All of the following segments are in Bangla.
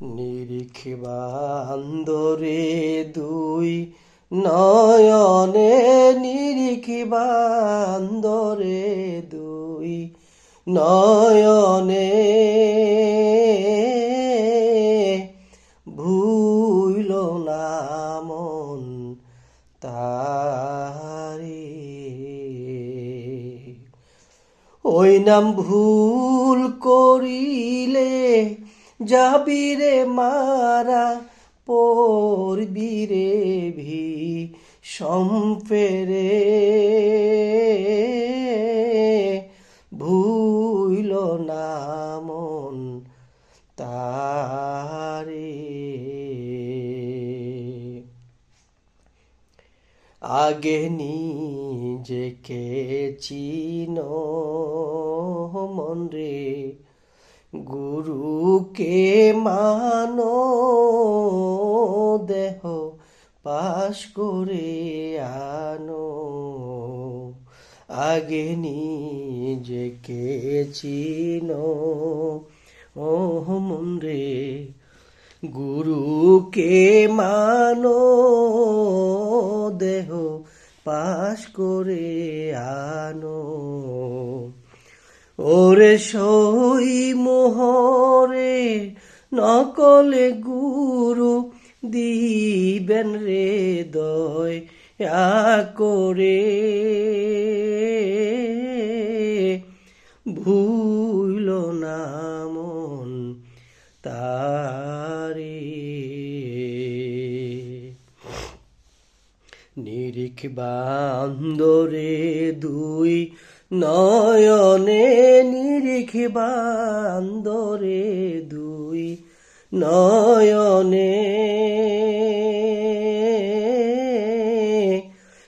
নিরিখ বান্দরে দুই নয়নে, নিরিখ বান্দরে দুই নয়নে, ভুইল না মন তারি। ওই নাম ভুল করিলে যাবিরে মারা, পড়বিরে ভি সম্পেরে, ভুইল না মন তারে। আগে নিজেকে চিনো মন রে, গুরুকে মানো, দেহ পাশ করে আনো। আগে নিজেকে চিনো ও মন রে, গুরুকে মানো, দেহ পাশ করে আনো। ওরে সই মোহরে নকলে গুরু দিবেন রে দয়া করে, ভুইল না মন তারে। নিরিখ বান্দরে দুই নয়নে, নিরিখ বান্দরে দুই নয়নে,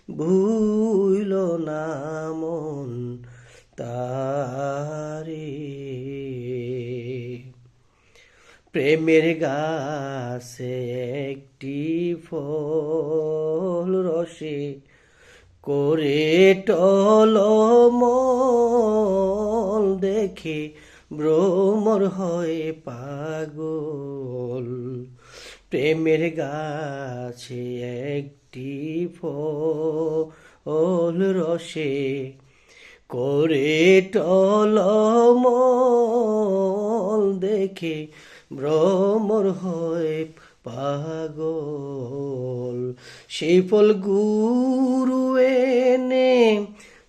ভুইল না মন তারে। প্রেমের গাছে একটি ফল রসে করে টলমল, দেখে ভ্রমর হয় পাগল। প্রেমের গাছে একটি ফল রসে করে টলমল, দেখে ভ্রমর হয় পাগল। সেই ফল গুরু এনে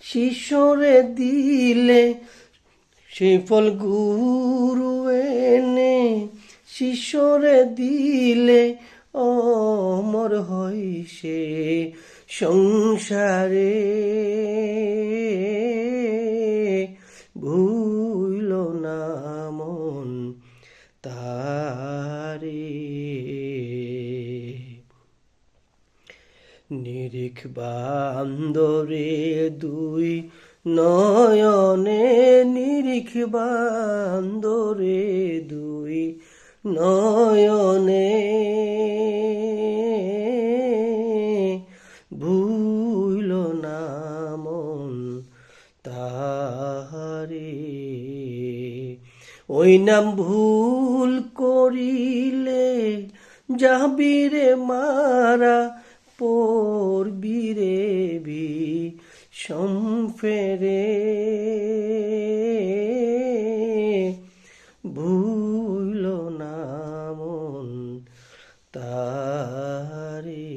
শিষ্যরে দিলে, সেই ফল গুরু এনে শিষ্যরে দিলে, অমর হয় সে সংসারে, ভুইল না মন তারে। নিরিখ বান্দরে দুই নয়নে, নিরিখ বান্দরে দুই নয়নে, ভুইল না মন তারে। ওই নাম ভুল করিলে যাবিরে মারা, পড়বিরে ভি সম্পেরে, ভুইল না মন তারে।